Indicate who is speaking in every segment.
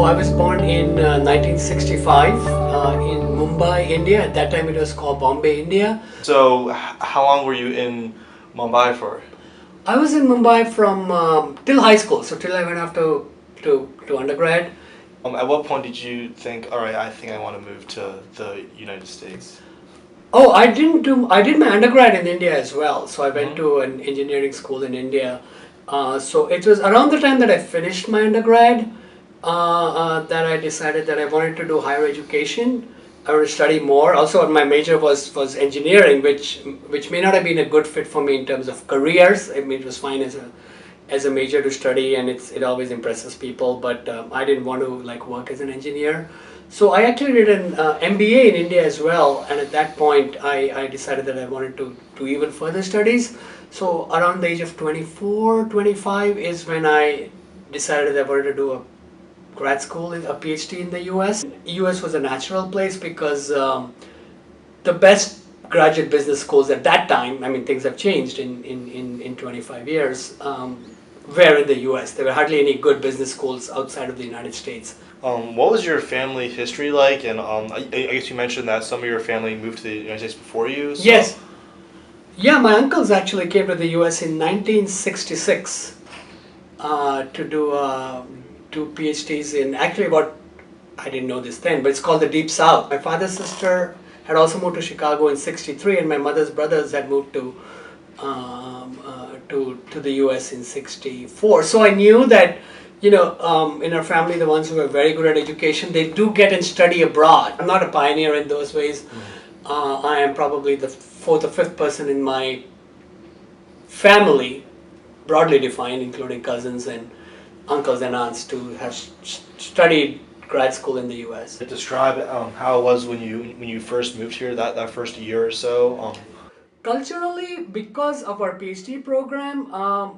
Speaker 1: I was born in 1965 in Mumbai, India. At that time it was called Bombay, India.
Speaker 2: So, how long were you in Mumbai for?
Speaker 1: I was in Mumbai from till high school, so till I went off to undergrad.
Speaker 2: At what point did you think, all right, I think I want to move to the United States?
Speaker 1: Oh, I did my undergrad in India as well. So I went to an engineering school in India. So it was around the time that I finished my undergrad that I decided that I wanted to do higher education. I wanted to study more. Also, my major was engineering, which may not have been a good fit for me in terms of careers. I mean, it was fine as a major to study, and it always impresses people. But I didn't want to like work as an engineer. So I actually did an MBA in India as well, and at that point I decided that I wanted to do even further studies. So around the age of 24, 25 is when I decided that I wanted to do a grad school, a PhD in the US. US was a natural place because the best graduate business schools at that time, I mean things have changed in 25 years, were in the US. There were hardly any good business schools outside of the United States.
Speaker 2: What was your family history like? And I guess you mentioned that some of your family moved to the United States before you. So.
Speaker 1: Yes. Yeah, my uncles actually came to the US in 1966 to do PhDs in actually what I didn't know this then, but it's called the Deep South. My father's sister had also moved to Chicago in '63, and my mother's brothers had moved to the US in '64. So I knew that in our family, the ones who are very good at education, they do get and study abroad. I'm not a pioneer in those ways. I am probably the fourth or fifth person in my family, broadly defined, including cousins and uncles and aunts, to have studied grad school in the U.S.
Speaker 2: Describe how it was when you first moved here, that first year or so.
Speaker 1: Culturally, because of our PhD program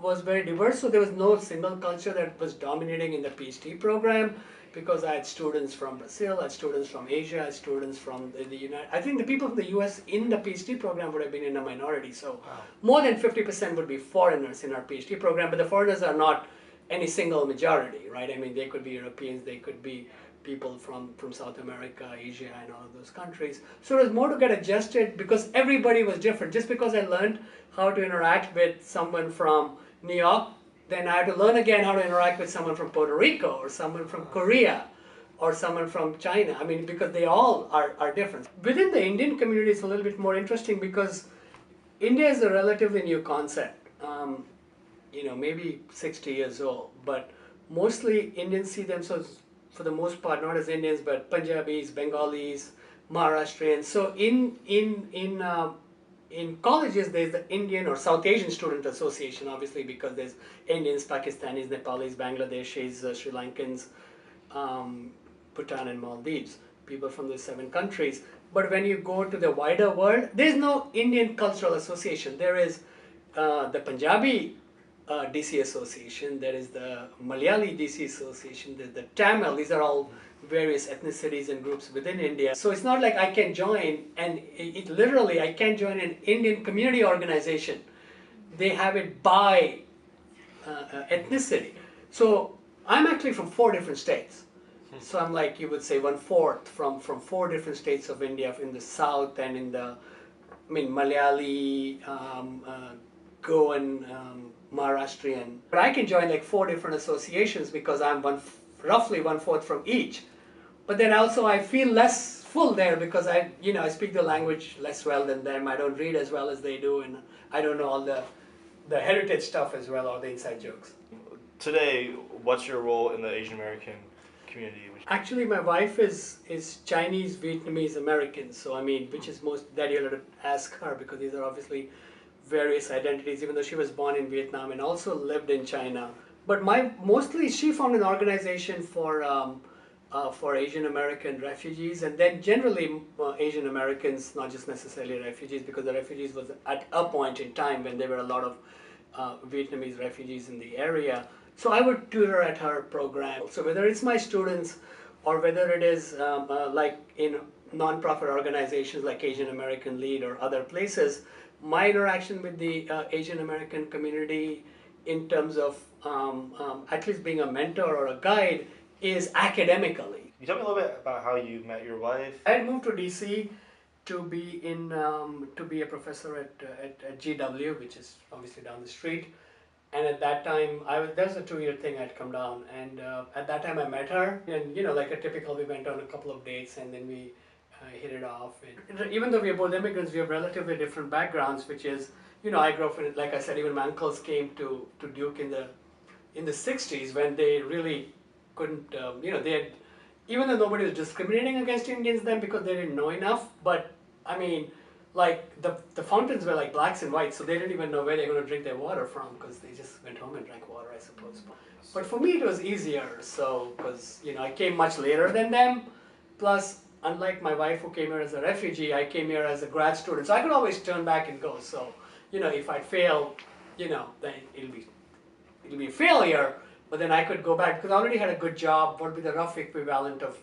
Speaker 1: was very diverse, so there was no single culture that was dominating in the PhD program, because I had students from Brazil, I had students from Asia, I had students from the United. I think the people from the US in the PhD program would have been in a minority, so more than 50% would be foreigners in our PhD program, but the foreigners are not any single majority, right? I mean, they could be Europeans, they could be people from South America, Asia, and all of those countries. So it was more to get adjusted because everybody was different. Just because I learned how to interact with someone from New York, then I had to learn again how to interact with someone from Puerto Rico or someone from Korea or someone from China. I mean, because they all are different. Within the Indian community, it's a little bit more interesting because India is a relatively new concept. Maybe 60 years old, but mostly Indians see themselves, for the most part, not as Indians, but Punjabis, Bengalis, Maharashtrians. So in colleges, there's the Indian or South Asian Student Association, obviously, because there's Indians, Pakistanis, Nepalis, Bangladeshis, Sri Lankans, Bhutan and Maldives, people from those 7 countries. But when you go to the wider world, there's no Indian Cultural Association. There is the Punjabi DC Association, there is the Malayali DC Association, there's the Tamil. These are all various ethnicities and groups within India. So it's not like I can join, and literally I can't join an Indian community organization. They have it by ethnicity. So I'm actually from 4 different states. So I'm like, you would say 1/4 from 4 different states of India, in the south and in the, Malayali, Goan, Maharashtrian. But I can join like 4 different associations because I'm roughly 1/4 from each. But then also I feel less full there because I speak the language less well than them. I don't read as well as they do, and I don't know all the heritage stuff as well, or the inside jokes.
Speaker 2: Today, what's your role in the Asian American community?
Speaker 1: Actually, my wife is Chinese, Vietnamese, American. So which is most that you'll have to ask her, because these are obviously various identities, even though she was born in Vietnam and also lived in China. But mostly she found an organization for Asian American refugees, and then generally Asian Americans, not just necessarily refugees, because the refugees was at a point in time when there were a lot of Vietnamese refugees in the area. So I would tutor at her program. So whether it's my students or whether it is like in non-profit organizations like Asian American Lead or other places, my interaction with the Asian American community in terms of at least being a mentor or a guide is academically.
Speaker 2: Can you tell me a little bit about how you met your wife?
Speaker 1: I had moved to DC to be to be a professor at GW, which is obviously down the street. And at that time, there was a 2-year thing. I'd come down, and at that time I met her, and like a typical, we went on a couple of dates, and then we hit it off. And even though we are both immigrants, we have relatively different backgrounds, which is, I grew up in, like I said, even my uncles came to Duke in the 60s when they really couldn't, they had, even though nobody was discriminating against Indians then because they didn't know enough, but I mean, like the fountains were like blacks and whites, so they didn't even know where they're going to drink their water from because they just went home and drank water, I suppose. But for me, it was easier, so because I came much later than them. Plus, unlike my wife who came here as a refugee, I came here as a grad student, so I could always turn back and go. So if I fail, then it'll be a failure. But then I could go back because I already had a good job. What would be the rough equivalent of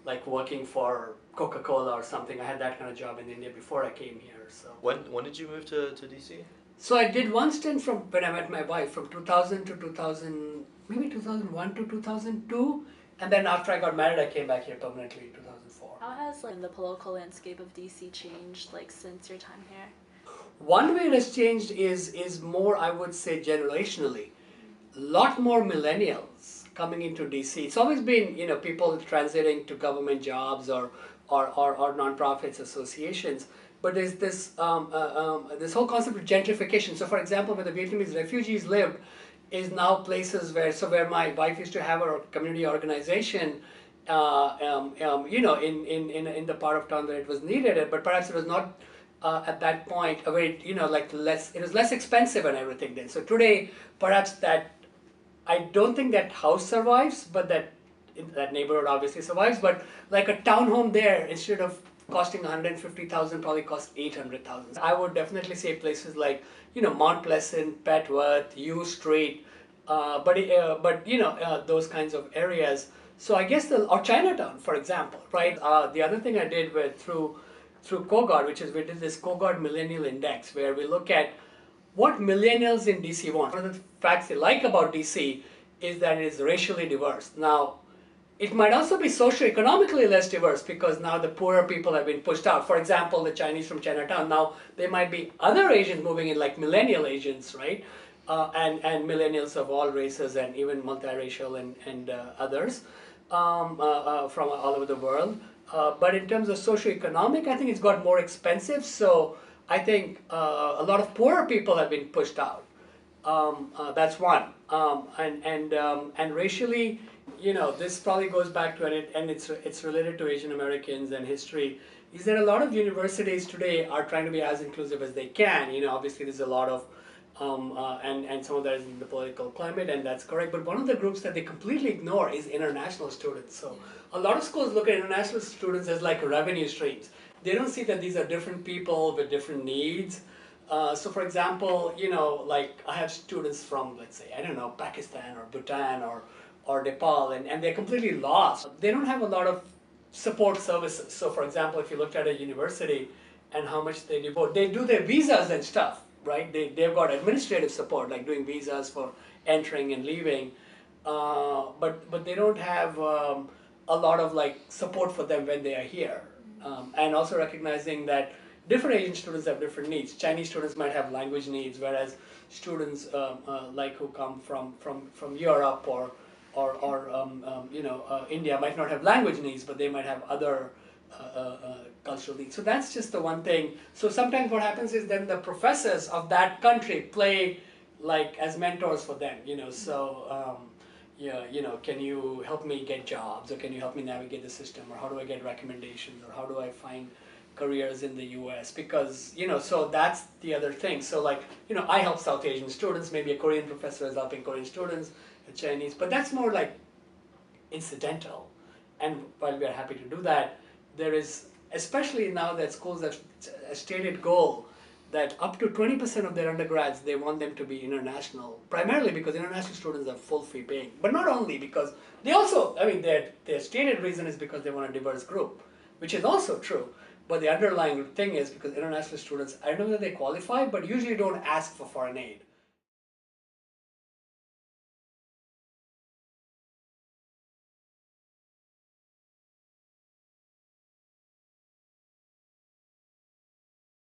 Speaker 1: like working for Coca-Cola or something? I had that kind of job in India before I came here. So
Speaker 2: When did you move to DC?
Speaker 1: so I did one stint from when I met my wife from 2000 to 2000, maybe 2001 to 2002, and then after I got married, I came back here permanently in 2004.
Speaker 3: How has the political landscape of DC changed since your time here?
Speaker 1: One way it has changed is more, I would say, generationally. Lot more millennials coming into DC. It's always been people transiting to government jobs or nonprofits associations. But there's this whole concept of gentrification. So, for example, where the Vietnamese refugees lived is now places where my wife used to have her community organization. In the part of town where it was needed, but perhaps it was not at that point less. It was less expensive and everything then. So today, perhaps that. I don't think that house survives, but that neighborhood obviously survives. But like a townhome there, instead of costing 150,000, probably cost 800,000. I would definitely say places like Mount Pleasant, Petworth, U Street, those kinds of areas. So I guess or Chinatown, for example, right? The other thing I did through COGOD, which is we did this COGOD Millennial Index, where we look at what millennials in DC want. One of the facts they like about DC is that it is racially diverse. Now, it might also be socioeconomically less diverse because now the poorer people have been pushed out. For example, the Chinese from Chinatown. Now, there might be other Asians moving in, like millennial Asians, right? And millennials of all races and even multiracial and others from all over the world. But in terms of socioeconomic, I think it's got more expensive. So I think a lot of poorer people have been pushed out. That's one. And racially, this probably goes back to it, and it's related to Asian Americans and history. Is that a lot of universities today are trying to be as inclusive as they can. Obviously there's a lot of and some of that is in the political climate, and that's correct. But one of the groups that they completely ignore is international students. So a lot of schools look at international students as like revenue streams. They don't see that these are different people with different needs. So for example, like I have students from, let's say, I don't know, Pakistan or Bhutan or Nepal, and they're completely lost. They don't have a lot of support services. So for example, if you looked at a university and how much they do their visas and stuff. Right, they've got administrative support like doing visas for entering and leaving, but they don't have a lot of like support for them when they are here, and also recognizing that different Asian students have different needs. Chinese students might have language needs, whereas students like who come from Europe or India might not have language needs, but they might have other cultural needs. So that's just the one thing. So sometimes what happens is then the professors of that country play like as mentors for them. Can you help me get jobs, or can you help me navigate the system, or how do I get recommendations, or how do I find careers in the US? Because so that's the other thing. So like I help South Asian students. Maybe a Korean professor is helping Korean students, a Chinese, but that's more like incidental. And while we are happy to do that, there is, especially now that schools have a stated goal that up to 20% of their undergrads, they want them to be international, primarily because international students are full fee paying. But not only because they also, their stated reason is because they want a diverse group, which is also true. But the underlying thing is because international students, I don't know that they qualify, but usually don't ask for foreign aid.